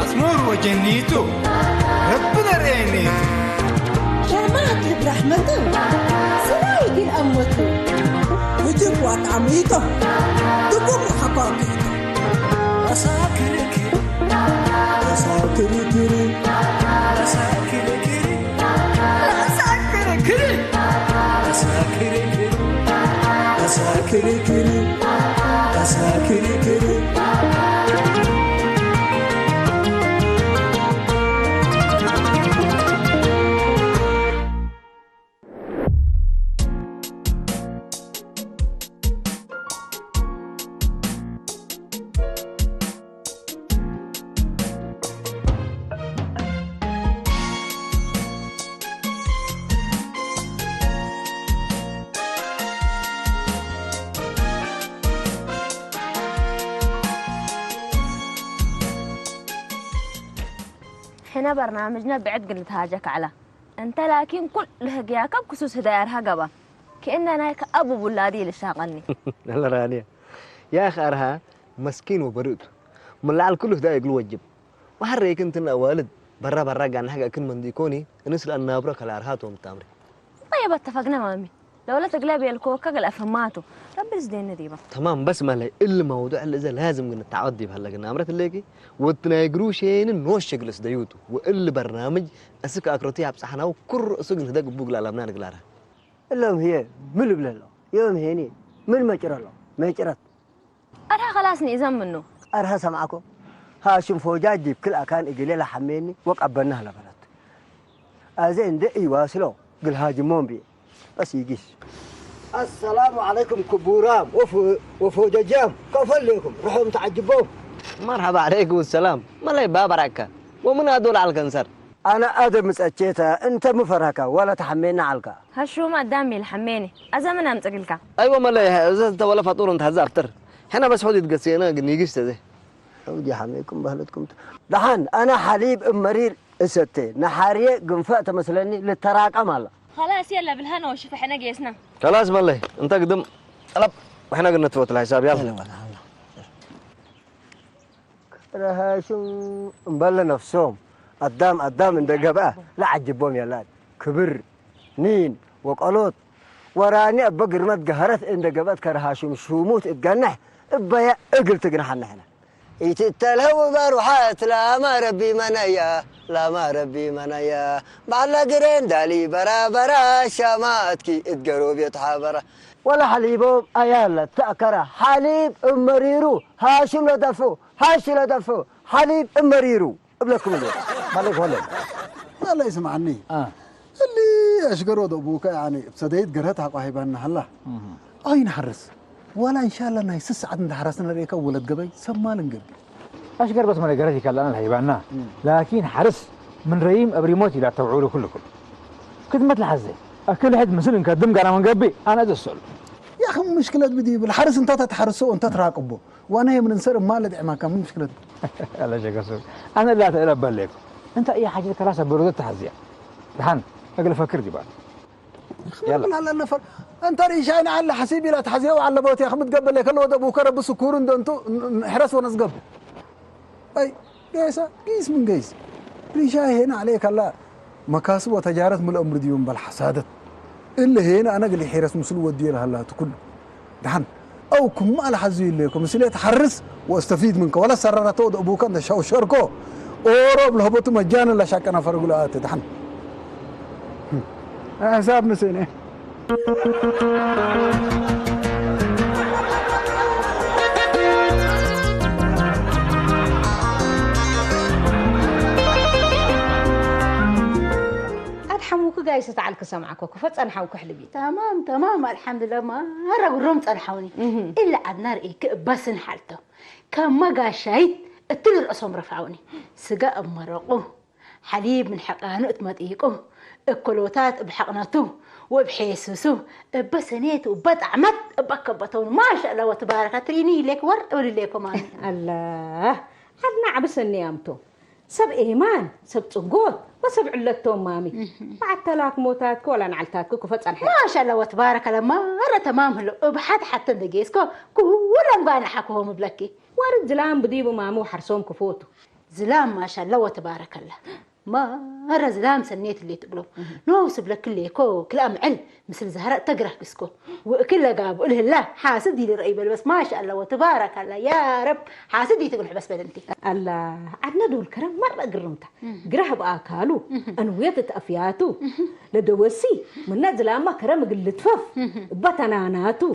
عصمور وجنيته ربنا رينيته جماعة برحمته سرايق الأموته وجب وطعميته دقوم حقاقيته أساكركي أساكركي أساكركي أساكركي أساكركي أساكركي أساكركي هنا برنامجنا بعد قلت هاجك على انت لكن كل هجياك بخصوص هداير هجبة كأننا أبو بولادي اللي شاغلني. الله رانيا يا أخي أرها مسكين وبرود ملعب كل هدايا يقول وجب وحريك أنت والد برا قاعد حاجة كل من ديكوني نسل أن نابرك على أرهاتهم تامري. طيب اتفقنا مامي لو لا تقلبي الكوكا قل أفهماته ربي زدين نديبه. تمام بس ما لي إلا موضوع اللي إذا لازم إن التعدي بهلا قلنا أمرت الليكي وتناقروشين نوش جلس ديوتو وإلا برنامج أسك أكروتيها بصحنا وكر أسق هداك بوجلا على منان قلارها. اللهم هي من بلا يوم هيني من ما جرى له ما جرت. أرها خلاص نيزم منه. أرها سمعكم هاشم فوجات جيب كل أكان إجلي حميني وقبلناها لبلد. أزين ده يواصلوا قل هاجمون بي بس يجيش. السلام عليكم كبورام وفوججام كفل لكم روحوا متعجبون. مرحبا عليكم السلام ما لي بابركة ومن هدول على الكنسر. أنا آدم مسأجيتها أنت مفركة ولا تحمينا علقة. هالشو ما دامي الحميني أزمنا متقلك. أيوة ما لي إذا أنت ولا فطور أنت هزافتر هنا بس حدي تقسينا نيجيش تذي. ودي حميكم بهلتكم. دحين أنا حليب مرير الستة نحارية قنفة مثلني للتراك أمال. خلاص يلا بالهنا وشوف احنا جيسنا. خلاص ما لي أنت قدم طلب وإحنا قلنا نتفوت الحساب يلا. رهاشم مبلا نفسهم قدام عند جبهة لا عجبهم يا لاد كبر نين وقلوط وراني أبقر ما تقهرت عند جبهة كرهاشم شوموت اتجنح ابيا اقل تجنح نحن يتتلهو بروحات لا ما ربي منايا لا ما ربي منايا بعلا قرين دالي برا شاماتكي اتقروا بيتحابرة ولا حليبهم أيالا تأكره حليب مريرو هاشم لدفو هاشم لدفو حليب مريرو قبلكم اللي مالك ولا لا يسمعني اللي أشقروا ضبوك يعني بسديت قرأتها قاهبان هلا أين حرس ولا إن شاء الله نايسس عند حرسنا ريك ولد قبي سمال نقبل أشقر بس ما قرأتي كلا أنا الهيباننا لكن حرس من ريم أبريموتي لا توعوله كلكم كنت مثل حزي أكل حد مسؤول إن كدم قرا من قبي أنا أدرسه يا أخي مشكلة بدي بالحرس أنت تحرسه وأنت تراقبه وأنا هي من نصير ما لدي ما كان مشكلة. الله شيخ رسول انا لا اتقبل لك انت اي حاجه كراسه برودة تحزية دحن اقل فكر دي بقى يلا لا نفر أنت ريشان على حسيبي لا تحزيه وعلى بوتي يا أخي متقبل لك الله أبو كرب بسكور أنتو حرس ونسقب. أي قيس من قيس ريشاي هنا عليك الله مكاسب وتجارة من الأمر ديوم بالحسادة إلا هنا أنا قلي حرس مسلو ودي لها الله تكون دحن أو كم على حزي لكم مسلي تحرس واستفيد منك ولا سررته أبوك أنت شركو أوروب لهبطوا مجانا لا شك أنا فرق له دحن حساب نسيني. حموك جايسة تعالك سمعك وكفت أنا حوك حلبي تمام الحمد لله ما هرب الرمت أنحوني إلا عدنار إيه بس نحلته كم ما قاشيت التل الأسهم رفعوني سجاء مرقوه حليب من حقانه اتمديقه الكلوتات بحقنته وبحيسوسه بسنيت وبدعمت بكبتون ما شاء الله وتبارك تريني لك ورد ولا ليكم الله عدنا عبس النيامته سب إيمان سب تقول وسب علتهم مامي بعد تلاك موتاتك ولا نعلتاتك كفت الحين ما شاء الله وتبارك الله مرة تمام هلو بحد حتى دقيسكو كلهم بانا حكوهم بلكي وارد زلام بديبو مامو حرسوم كفوتو زلام ما شاء الله وتبارك الله مرة زلام سنيت اللي تقولوا نوسب لك اللي كو كلام علم مثل زهراء تقرأ بسكو وكله قاب قوله الله حاسدي لرقيبه بس ما شاء الله وتبارك الله يا رب حاسدي تقول بس بنتي الله عدنا دول كرم مرة قرمته قراه بآكالو أنويت أفياتو لدوسي من زلام ما كرم قلت فف بطناناتو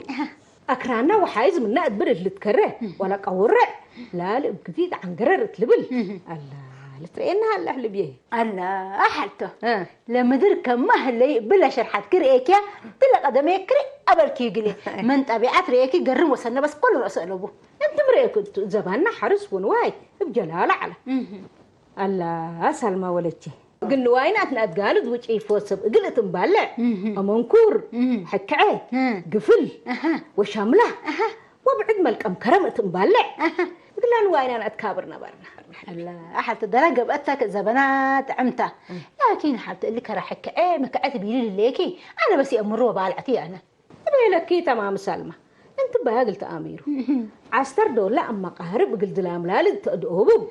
أكرانا وحايز من أدبر اللي تكره ولا قورع لا بكثير عن قررت لبل الله لترينها الله اللي بيه الله أحلته لما درك ما اللي بلا شرحات كريكيا تلا قدمي كري قبل كي قلي من طبيعة ريكي قرم وسنة بس كل رأس ألوبه أنت مريك زباننا حرس ونواي بجلال على الله سلمى ولدتي قلنا ويناتنا اتقالد وجهي فوسب قلت مبلع منكور حكعي قفل وشمله وبعد ملك كرمت مبلع قلنا ويننا اتكابرنا برنا الله أحد الدرجة بقتك زبنات عمته لكن حتى اللي كره حكعي مكعت بيلي ليكي أنا بس أمره بالعتي أنا لكي تمام سلمى انت بها قلت اميرو عستر دولا اما قهرب قلت لام لالد تدوبب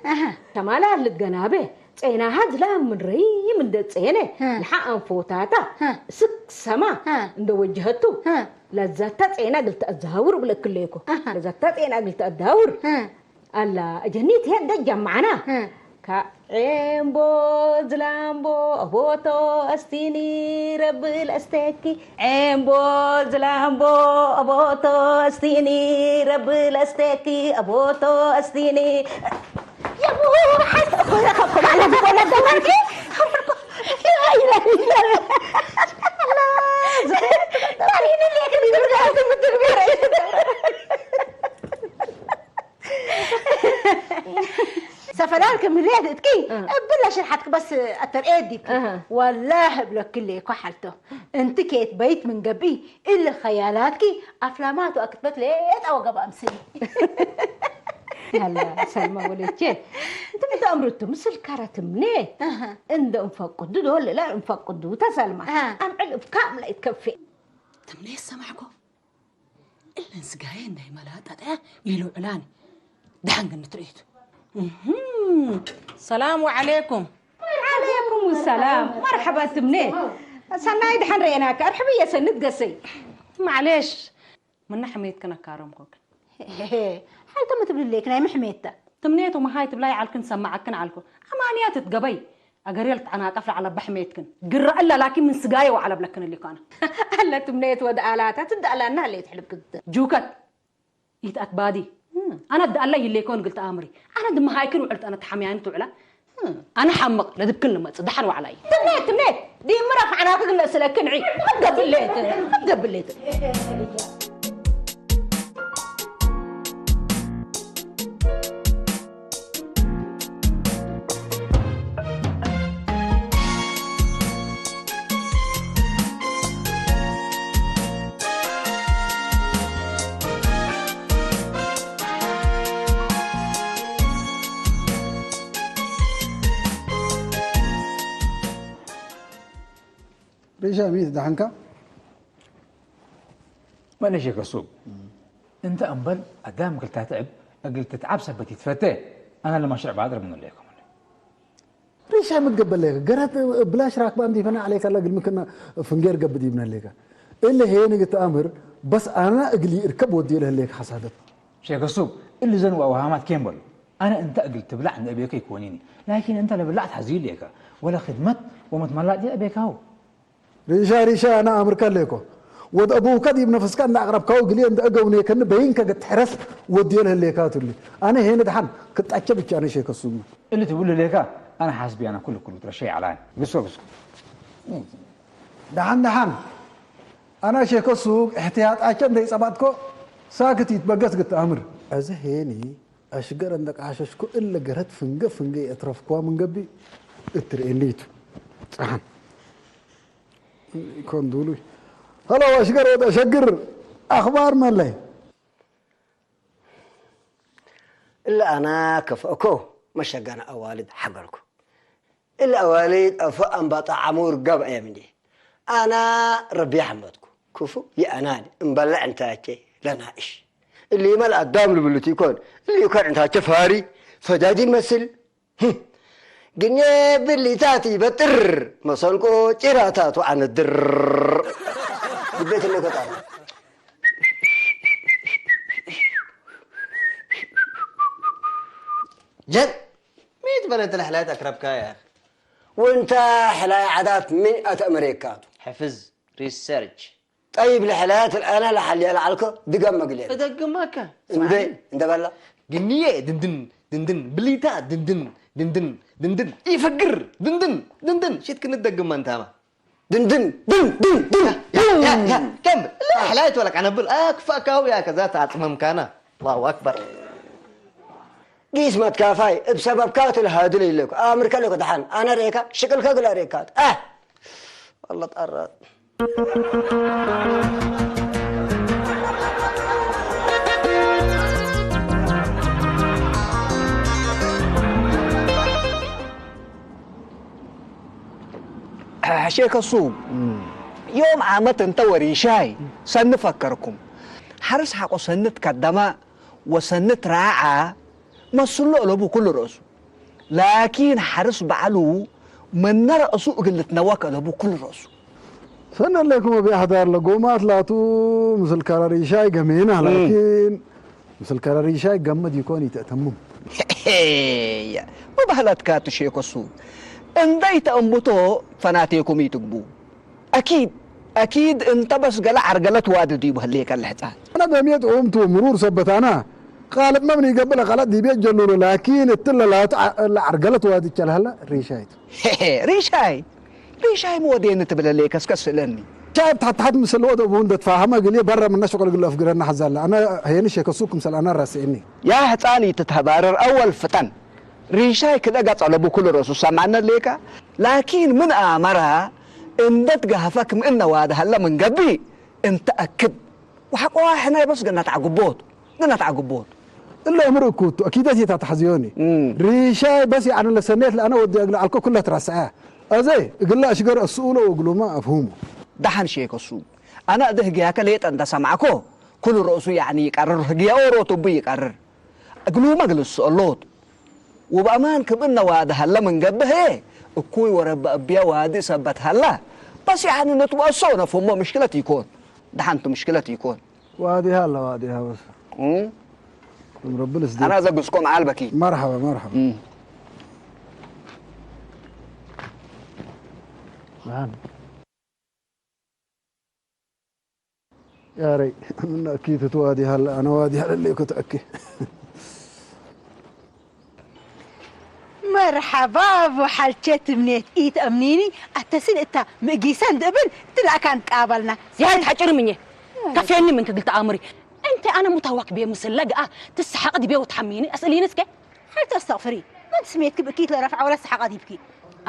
تمالها للجنابه صيناها زلام من ري من دصينه لحق انفوتاتا سك سما اند وجهتو لزتا صينا قلت ازهور بلكليكو لزتا صينا قلت ادهور الله جنيت هي جمعنا عيمبو زلامبو أبوتو أستيني رب الأستيكي عيمبو زلامبو أبوتو أستيني رب الأستيكي أبوتو أستيني يا بو حسكم على ولا دوركي لا إله إلا الله تعالين اللي كذي برجعت متدبرة سفرانك من ريادتك بلا شرحتك بس الترقيدك والله بلك اللي كحلته انت كيت بيت من قبي اللي خيالاتك افلامات واكتبت ليت او قبا امسني هلا سلمى ولدتي انت بدي امرت مثل كارت منين انت انفقد ولا لا انفقد وتسلمى ام علب كامله يتكفي تمني سمعكم الا نسقاين ده ملاتات يلو علاني دحن نتريد السلام عليكم. وعليكم السلام. مرحبا تمنين. سناي دحن ريناك ارحبي يا سند قصي. معليش من حميت كنا كارمكم. حال تم تبلي لك ناي محميته. تمنيت وما هاي تبلاي علكن سمعكن علكم. امانيات تقبي. اقريلت انا قفل على بحميتكن. قرا الا لكن من سقايه وعلى بلكن اللي كان. الا تمنيت ودالات تدع لنا اللي تحلب كده. جوكت. يتأك بادي. أنا بدي الله يلي يكون قلت أمري أنا دم هايكن وقلت أنا تحميان تعلى أنا حمق لذب كل ما تصدحنوا علي تمنيت دي مرة عناك قلنا سلكن عي قبليت ريشة ميت دحنكا ما نشيك السوق انت انبل قدام قلت تعب قلت تتعب سبتي تفتى انا لما شرب اضرب من ليكم ريشة متقبل لك قرات بلاش راكب عندي فانا عليك الله قل ممكن فنجير قبدي من لك اللي هي نقت امر بس انا اقلي اركب ودي له لك حسادت شيخ السوق اللي زنوا اوهامات كيمبل انا انت قلت تبلع عند ابيك يكونيني لكن انت اللي بلعت حزين ليك ولا خدمت ومتملأ دي ابيك هو ريشة انا امر كان لكو ود ابوك دي بنفس كان اقرب كاو قلي انت اقوني كن بينك قد حرس ودي له ليكات اللي انا هنا دحن كنت اتشبك انا شيخ السوق اللي تقول لي ليك انا حاسبي انا كل شيء على بسوا دحن انا شيخ السوق احتياط عشان دي صباتكو ساكت يتبقس قلت امر ازهيني اشقر عندك عاششكو الا قرت فنقه اطرفكوا من قبي اترئنيتو صحن يكون دولوي هلا اشقر ودا اشقر اخبار من لي الا انا كفاكو مش انا اوالد حقركو الا اوالد افا انبط عمور قبع يا مني انا ربي حمدكو كفو يا اناني مبلع انتاكي لنائش اللي مال قدام البلوتي يكون اللي يكون انتاكي فاري فدادي مثل قنيه باللي تاتي بطر مصنكو جراتاتو عن الدر البيت اللي قطع جد ميت بنت الحلات اقربك يا اخي وانت حلايا عادات من امريكا حفظ ريسيرش طيب الحلات انا لحلي العلكو دقم قليل دقمك انت بلا قنيه دندن بليتا دندن يفكر دندن شيت كنت دقم انت ما دندن يا كمل لا حلايت ولك انا بقول اكفاك اهو يا كذا تعطمم كان الله اكبر قيس ما تكافاي بسبب كاتل هادلي لك امريكا لك دحان انا ريكا شكل كقل ريكات والله تقرط شيخ السوق يوم عامة انت وريشاي سنفكركم حرس حقو سنت كدما وسنت راعة مسلو لبو كل رأسه لكن حرس بعلو من رأسه قلت نواك لبو كل رأسه سنة لكم بيحضر لقومات لاتو مثل كراريشاي قمينة لكن مثل كراريشاي قمد يكون يتأتمم ما بهلت كاتو شيخ السوق ان ديت انبطو فناتيكم يتقبو اكيد انت بس قلع عرقلت وادي دي بهليك اللحظات انا بميت قمت مرور سبت انا قالب مبني قبل غلط دي بيت جنونه لكن التله لا عرقلت وادي تشل هلا ريشاي ريشاي مو دين تبل ليك اسكس لني شايب تحت مثل ودا بوند تفاهمها قال لي برا من نشقل قال له افقرنا حزال انا هيني شيك سوق مثل انا راسيني يا هتاني تتهبارر اول فتن ريشاي كده قطع لبو كل راسه سمعنا ليك لكن من امرها ان تقهفك من واد هلا من قبي انت اكد وحقوا احنا بس قلنا تعقبوت الا امر كنت اكيد هي تحزيوني ريشاي بس يعني اللي سنيت انا ودي اقلع الكل كلها ترسعه ازاي يقول لا اشقر السؤوله ويقولوا ما افهمه دحن شيك السوق انا دهجياك ليت انت سمعكو كل رؤسه يعني يقرر هجيا اوروتو بي يقرر اقولوا ما قلص اللوط وبامان كبنا واد هلا من قبه اكوي ورب ابيا وادي سبت هلا بس يعني نتواصلنا فما مشكله يكون دحنت مشكله يكون وادي هلا بس ربنا يسديك انا زقسكم عالبكي مرحبا نعم يا ري من اكيد توادي هلا انا وادي هلا اللي كنت اكي مرحبا ابو حلشت منيت ايت امنيني اتسن اتا مقيسان دبل تلا كان قابلنا زياد حجر مني كفيني منك قلت امري انت انا متوك بيه مسلقه تسحق دي بيه وتحميني اساليني اسكي هل تستغفري ما سميتك بكيت لرفع ولا سحق دي بكي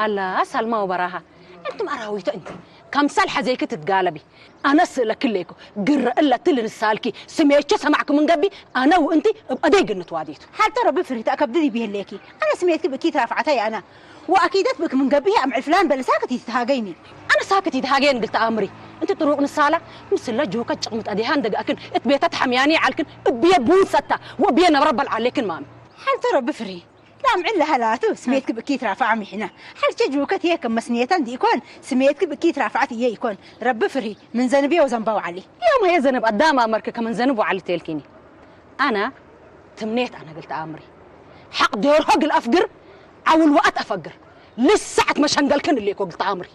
الله سلمى وبراها انتم اراويته انت كم صالحه زيك تتقالبي انا اسالك ليكو قر الا تلن السالكي سميتش سمعكم من قبي انا وانت ابدي قنت واديتو حتى ربي فريت اكبدي بيه ليكي انا سميتك بكيت رفعتي انا واكيد بك من قبيها ام فلان بل ساكتي تتهاجيني ساكت يدهاجين قلت أمري أنت طرق نصالة مثل جوكا تشقمت أديهان دقاكن اتبيتت حمياني علكن ابيا بوستا وابيا نربل عليكن مام حال ترى بفري لا معله هلاتو سميتك بكيت رافع محنا حال تجوكت هيك مسنيتان دي يكون سميتك بكيت رافعت هي يكون رب فري من زنبيه وزنباو علي يوم هي زنب قدام أمرك كمان زنبوا على تلكيني أنا تمنيت أنا قلت أمري حق دور هقل أفقر أو الوقت أفقر لساعة مش هنقلكن اللي قلت أمري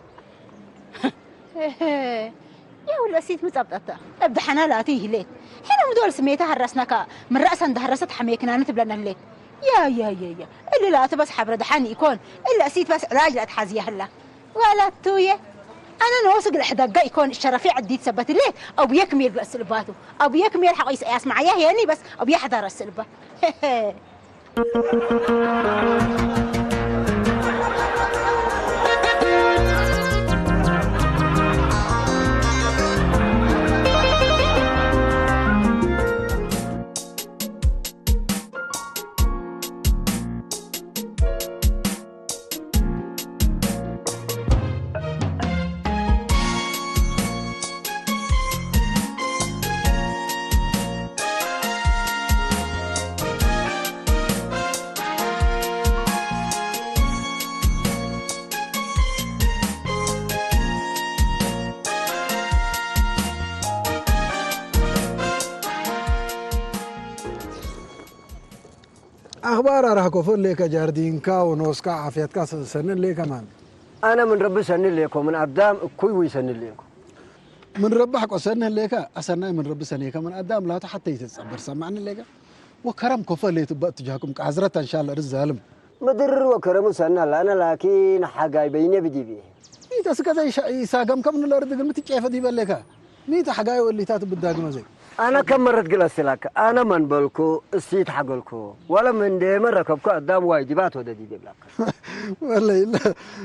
يا ولا سيت متبططة ابدا حنا لا تيه ليك حنا مدول سميتها هرسناك من رأسا دهرست حميكنا أنا تبلنا ليك يا اللي لا تبس حبر دحاني يكون إلا سيت بس علاج لا تحازيه هلا ولا تويه أنا نوصق الحدقة يكون الشرفي عدي تثبت ليه أو بيكمل بالسلباته أو بيكمل حق يسمع ياه يعني بس أو بيحضر السلبة أخبار راح كفر لك جاردين كا ونوسكا عافيت كا سنن لي كمان أنا من رب سنن ليكم من أبدام كوي ويسنن ليكم من رب حق سنن لك أسنى من رب سنة كمان أدام لا حتى يتصبر سمعني لك وكرم كفر لي تبقى تجاكم عزرة إن شاء الله رزالم مدر وكرم سنة أنا لكن حاجة بيني بدي بيه ميتا سكذا يساقم كم من الأرض قل متى كيف دي بالك ميتا حاجة واللي تات بداقم زي أنا كم مرة قلت لك أنا من بالكو السيد حقلكو ولا من دي مرة كبكو قدام واجبات ودا دي بلاك والله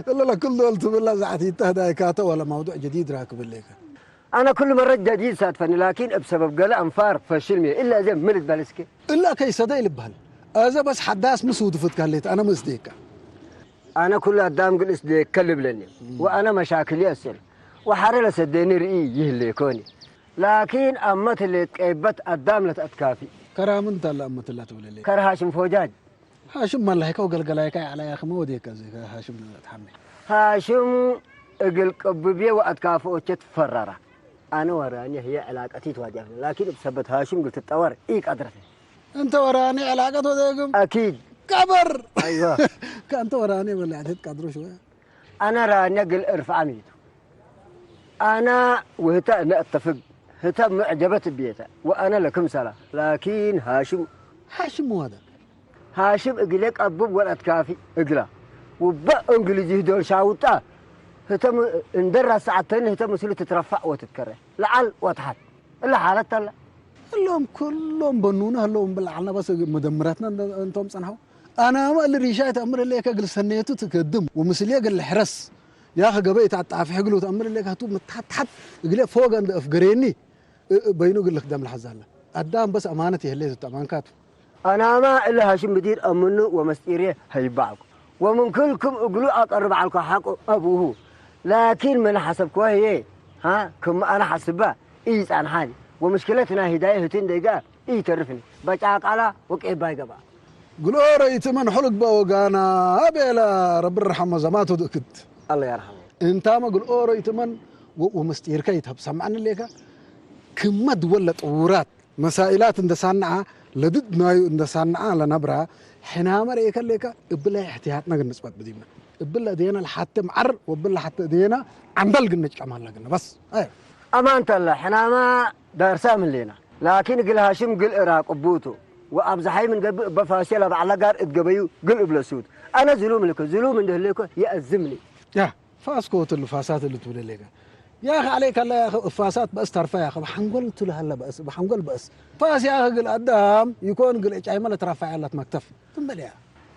إلا كل دول تبلا زعتي تهدى كاتا ولا موضوع جديد راكب الليك أنا كل مرة جديد ساتفني لكن بسبب قلق أنفار فشلمي إلا زي ملت بالسكي إلا كي صدق لبهل هذا بس حداس مسود فتكليت أنا مصديك أنا كل قدام قل إصديك كلب لني وأنا مشاكلي أسر وحارة سديني رئي يهلي كوني لكن أمت اللي تقيبت قدام لتأتكافي كرام انت لا أمت الله تقول لي كره هاشم فوجاج هاشم ما الله يكو قلقلايك على يا أخي ما وديك زي هاشم تحمل هاشم اقل قببيه وأتكافي وتتفرر أنا وراني هي علاقتي تواجهني لكن بسبب هاشم قلت التوار إيك أدرسي أنت وراني علاقة وديكم أكيد كبر أيوه كأنت وراني ولا عدد قدروا شوية أنا راني قل ارفع ميته أنا وهتا نتفق هتا معجبت بيته وأنا لكم سلا لكن هاشم مو هذا هاشم اقلك أبوب ولا تكافي اقلا وبقى انجليزي دول شاوطة هتا اندرها ساعتين هتا مسؤولة تترفع وتتكره لعل وتحت إلا حالتها لا اللهم كلهم بنونا اللهم بالعنا بس مدمراتنا انتم صنعوا أنا ما اللي ريشايت أمر اللي كأجل سنيته تقدم ومسليه قال الحرس يا أخي قبيت عطاف حقلو تأمر اللي كهتوب متحت قلي فوق عند أفقريني بينو قل لك دام الحزالة قدام بس أمانتي هلي تأمان كاتو أنا ما إلا هاشم بدير أمنه ومستيريه هيبعكم ومن كلكم اقلوا أقرب على حق أبوه لكن من حسب كويه ها كم أنا حسبه إيس عن حالي ومشكلتنا هداية هتين دقيقة إيه تعرفني بجاك على وكيف بايقة بقى قلوا رأيت من حلق بوقانا أبيلا رب الرحمة زماته دكت الله يرحمه انت ما قل رأيت من ومستير كيتها بسمعنا ليك كم دولة طورات مسائلات عند صنعة لددنا عند صنعة لنبرة حنا مريك ليك بلا احتياطنا بالنسبة بدينا بلا دينا الحتى معر وبلا حتى دينا عندل قنج كمان لقنا بس ايه أمانة الله حنا ما دارسا من لينا لكن قل هاشم قل إراق أبوتو وأبزحي من قبل بفاشلة بعلاقار اتقبيو قل إبلسود أنا زلوم لك زلوم من دهليكو يأزمني يا فاسكوت الفاسات اللي تقول لك يا أخي عليك الله يا أخي فاسات بس ترفع يا أخي بحنقول تقول هلا بس بحنقول بس فاس يا أخي قل قدام يكون قل إيش عمله ترفع الله مكتف تنبل يا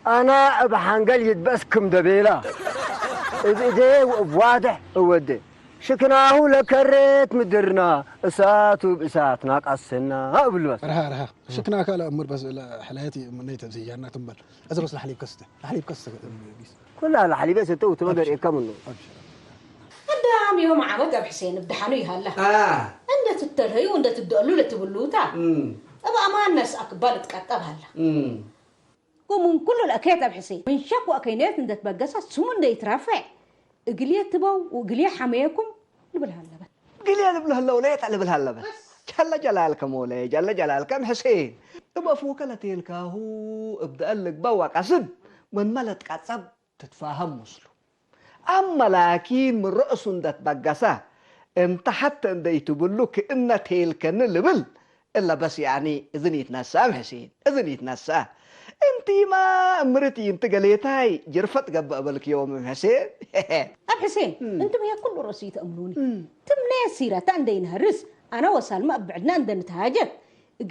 أنا بحنقل يدبسكم دبيلا إذا واضح ودي شكناه لكريت مدرنا اسات وبسات ناقصنا قبل بس رها شكناك لا امر بس حلايتي منيت زينا تنبل ازرس الحليب كسته كلها الحليب ستو تمدر كم منه هذا سلام يوم عبد أبو حسين بدحني هلا عند تتلهي وعند تدقلوا لتبلوتا أبا ما الناس أقبلت كتب هلا ومن كل الأكيات أبو حسين من شك وأكينات عند تبقسها سمون ده يترافع قلية تبوا وقلية حميكم لبالهلا قلية لبالهلا وليت على بالهلا بس جل جلالك مولاي جل جلالك أم حسين تبقى فوق لتيلك هو ابدأ لك بوا قصب من ملت قصب تتفاهم مسلو أما لكن من رأس دت بقسة انت حتى ان يتبلو كأن تيلك نلبل إلا بس يعني إذن يتنسى أم حسين إذن يتنسى انتي ما امرتي انت قليتاي جرفت قبلك يوم ام حسين أب حسين انتم هي كل رأسي تأمنوني تمني سيرة عندين هرس أنا وسلمى بعدنا عندنا نتهاجر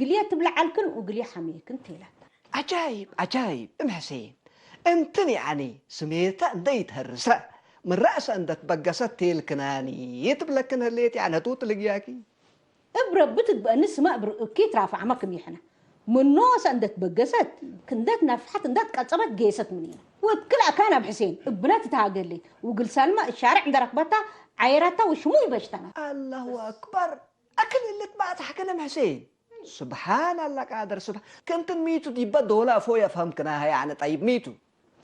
قليا تبلع علكن وقليا حميكن تيلا عجايب عجايب ام حسين انتني يعني سميتا ديت هرسة من رأس عندك بقصت تيلكناني يتبلكن هليتي عن هتوت لقياكي بربتك بأنس ما كيت رافع عمك ميحنا من ناس عندك بقصت كندت نفحت عندك قصبت جيست منين وكل كان ابو حسين بنات تهاجر لي وقل سلمى الشارع عند ركبتها عيرتها وشموي بشتنا الله اكبر اكل اللي تبعت حكنا ام حسين سبحان الله قادر سبحان كنت ميتو دي بدولا فويا فهمكناها يعني طيب ميتو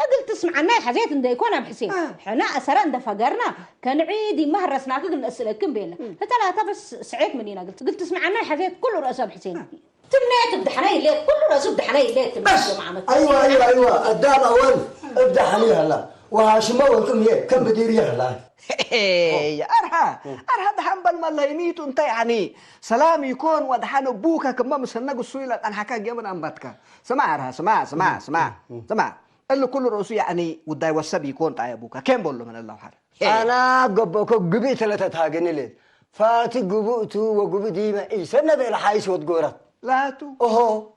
أقل تسمع الناي حزيت إنده يكون أبو حسين حنا أسرع إنده فقرنا كان عيدي مهرسناك قلنا أسئلة كم بينا ثلاثة بس سعيت منينا قلت تسمع الناي حزيت كله رأس أبو حسين تمنيت بدحناي الليل كله رأس بدحناي الليل بس أيوة قدام أول ابدأ حنيها لا وهاشم أولكم هي كم بديريها لا يا أرها دحن بالمالله يميتوا انت يعني سلام يكون ودحن أبوك كما مسنقوا السويلة أن حكا جيمن أنبتك سمع أرها سمع اللي كل رؤوسي يعني ودا وسب يكون طاي أبوك كم بقول له من الله حر أنا قبي ثلاثة تاجني ليه فاتي قبوتو وقبي ديما إيه سنة بين حيس وتقولت لا تو أوه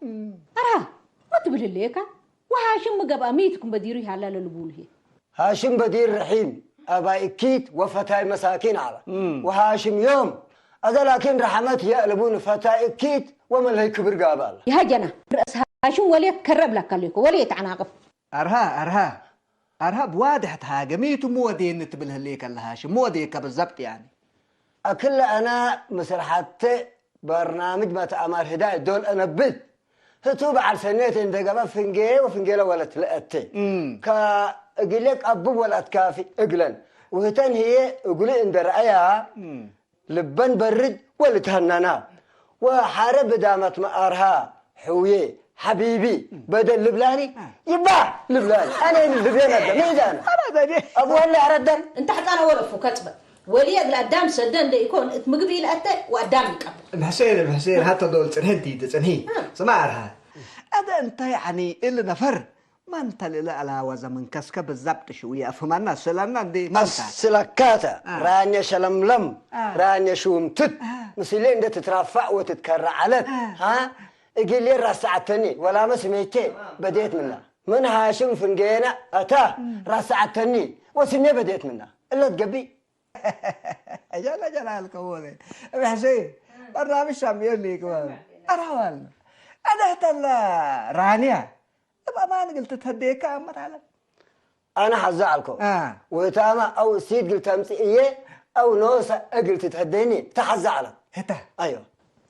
أرها ما تبلي ليك وهاشم قبا ميتكم بديري على للبوله هاشم بدير رحيم أبا إكيد وفتاي مساكين على وهاشم يوم هذا لكن رحمت يقلبون فتاي إكيد ومن هي كبر قابل يا جنا رأس هاشم ولي كرب لك ليك ولي تعناقف أرها بواضح تهاجميته مو ودي نتبله ليك الهاشم مو وديك بالضبط يعني أكل أنا مسرحتي برنامج ما تأمر هداية دول أنا بيت هتوب على سنة إن دقابة فنجي وفنجيلة ولا تلقتي أقول لك أبو ولا تكافي أقلن وهتن هي أقول إن درعيها لبن برد ولا تهننا وحارب دامت مأرها حويه حبيبي بدل لبلاني يبا لبلاني أنا اللبلاني ميزان أنا ذا أبو ولا أردن أنت حتى أنا وقف وكتبه ولي أقل قدام سدن ده يكون مقبي لأتى وقدام يقبل الحسين حتى دول تنهدي تنهي سمعها هذا أنت يعني اللي نفر ما أنت اللي على وزمن كسكة بالضبط شوية أفهمنا سلامنا دي ما أنت سلكاتا رانيا شلملم رانيا شومتت مسلين ده تترفع وتتكرع على ها يقول لي راسعتني ولا ما سميتي بديت منها من هاشم فنجينا أتا راسعتني وسني بديت منها إلا تقبي جلالك أولي أبي حسين برنامج شامبيون لي كمان أروال أنا هتلا رانيا أبا ما قلت تهديك أمر على أنا حزعلكم وتاما أو سيد قلت أمسي إيه أو نوسة قلت تهديني تحزعلك هتا أيوه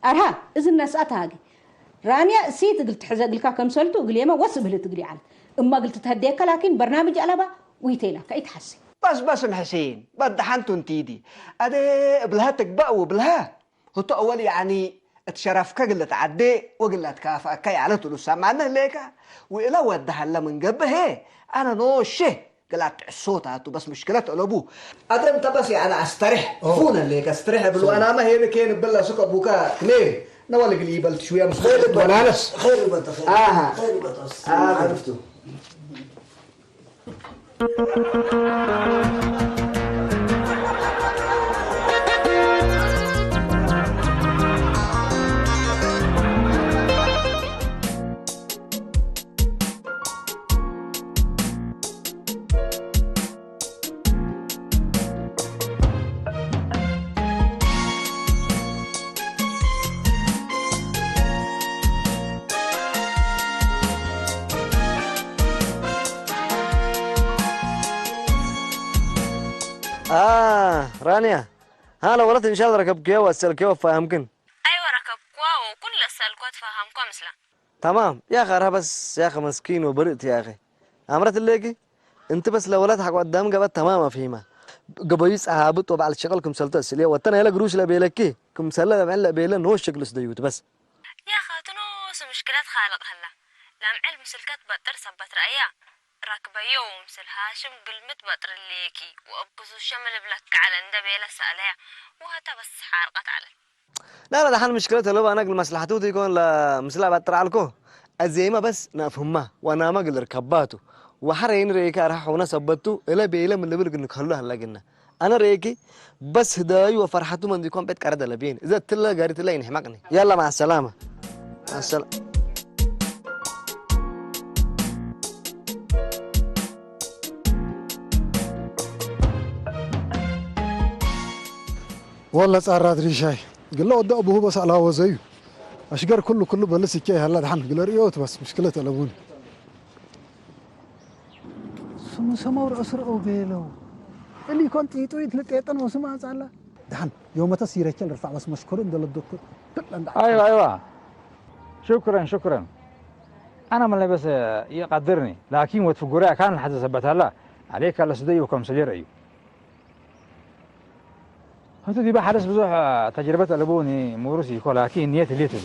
أرها إذا الناس أتاقي رانيا سيت قلت حزق لك كم سولتو قلي ما وصب اللي تقولي عنه اما قلت تهديك لكن برنامج علبة ويتيلا كاي تحسي بس الحسين بدحنتو انتيدي ادي بلهاتك بقى وبلها هو اول يعني اتشرفك قلت عدي وقلت كافئك كاي على طول سمعنا ليك وإلا ودها لا من قبه انا نوشه قلت الصوت هاتو بس مشكلة قلبوه ادي انت بس يعني استريح فونا ليك استريح بلو انا ما هي كين بالله سوق ابوكا كمير نوالق اللي يبلت شوية مصدر ونانس خير بطخ خير بطخ عرفته رانيا هلا ولد ان شاء الله ركب كيو واسال كيو فاهمكن. ايوه ركب كوا وكل السالكوات فهمكم مثلا. تمام يا اخي بس يا اخي مسكين وبرئت يا اخي. امرت الليكي انت بس لو ولد حق قدام قبل تمام فيما. قبيس عابط وبعد شغلكم سلطه السليه وتنا يلا قروش لا بيلكي كم سلا معلق بيلن هو الشكل سديوت بس. يا خاتنوس مشكلات خالق هلا لام علم مسلكات بطر سبت رأيا راكبة يوم مسل هاشم قلمت بطر الليكي وأبقزو الشمل بلك على اندبيلة سألها وهتا بس حارقت على لا ده حال مشكلته لو انا اقل مصلحته يكون لا مسلا بطر عليكو الزيمه بس نفهمها وانا ما اقدر ركباته وحرين ريكا راح ونسبته الا بيلا من اللي بلق انك خلوها لقنا انا ريكي بس هداي وفرحته من يكون بيت كرد لبين اذا تلا قريت لي ينحمقني يلا مع السلامه مع السلامه. والله صار ريشاي قال له ودي ابوه بس على هو زيه اشقر كله بلس كي هلا دحن قال ريوت بس مشكله الابون سمو رأس رأو بيلو اللي كنت يتويت لقيتن وسمع زعلا دحن يوم تسير كل رفع بس مشكور عند الدكتور ايوه شكرا انا من بس يقدرني لكن وتفقرها كان الحد ثبتها لا عليك على سدي وكم سجير ايوه هذا دي بقى حدث بزوح تجربة الابوني موروسي لكن نية اللي تلو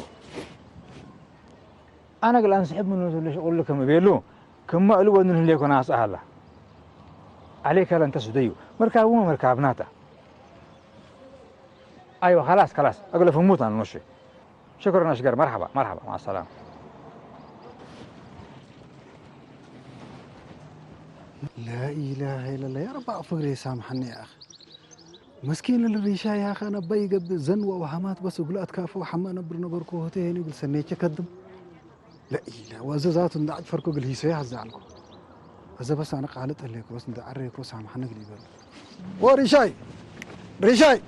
انا قل انسحب منه اللي اقول لكم بيلو كم قالوا انه اللي يكون ناس اهله عليك هلا انت سديو مركب وما مركبناته ايوه خلاص اقول فهموت انا نمشي شكرا اشقر مرحبا مع السلامه. لا اله الا الله يا رب اغفر سامحني يا اخي مسكين الريشة يا اخي انا بيقب زنوه وحمات بس وقول اتكافو حما نبركو هتيني يقول سنيتش كدم لا اله وازازات ندعج فركو قال هي سيح زعلكم هذا بس انا قالت لك بس ندعريك وسامحنا قليل ريشاي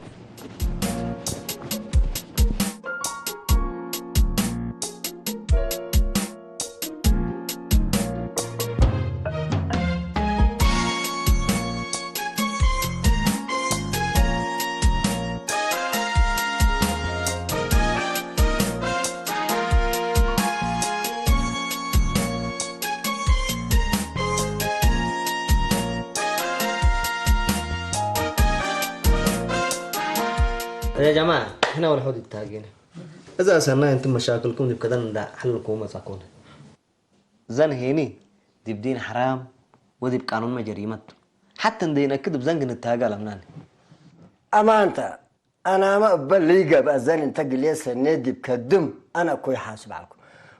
يا جماعة هنا ولا حد يتاجينا إذا أسألنا أنتم مشاكلكم دي بكذا ندع حلكم مساكونه زن هيني دي بدين حرام ودي بقانون ما جريمة حتى ندينا كده بزنق نتاجا لمنان أما أنت أنا ما بليقة بأذن أنت قليل سنيدي بكدم أنا كوي حاسب عليكم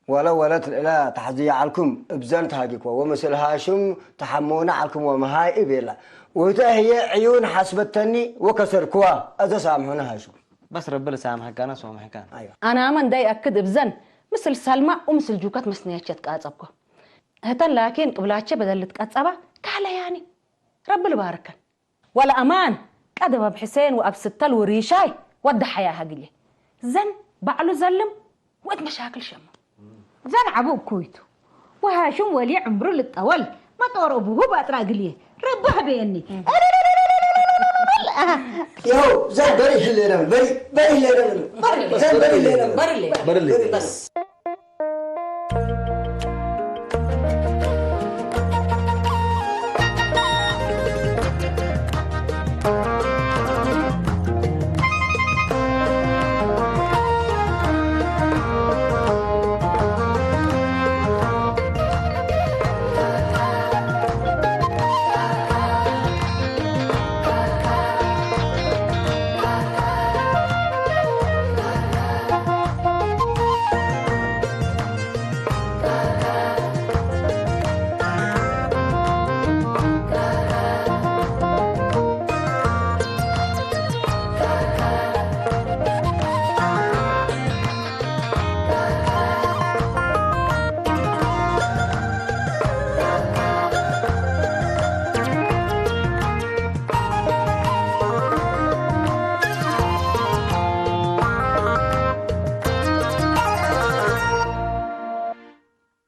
ولا لا تحذي عليكم بزن تهاجيكم ومثل هاشم تحمونا عليكم ومهاي إبيلا وهي عيون حسبتني وكسر كوا أذا سامحونا هاشم بس ربنا سامحك أنا سامحك أنا أيوة أنا من داي أكد بزن مثل سلمى ومثل جوكات مسنياتشة تقاطبكم هتن لكن قبلاتش بدل تقاطبها كحلا يعني رب الباركة ولا أمان كذا بحسين وأب ستل وريشاي ود حياها قلي زن بعلو زلم وقت مشاكل شم زن عبو كويتو وهاشم ولي عمره للطول ما طور أبوه بأطرا قليه ربها بيني يو زين بري اللي زين بري اللي بس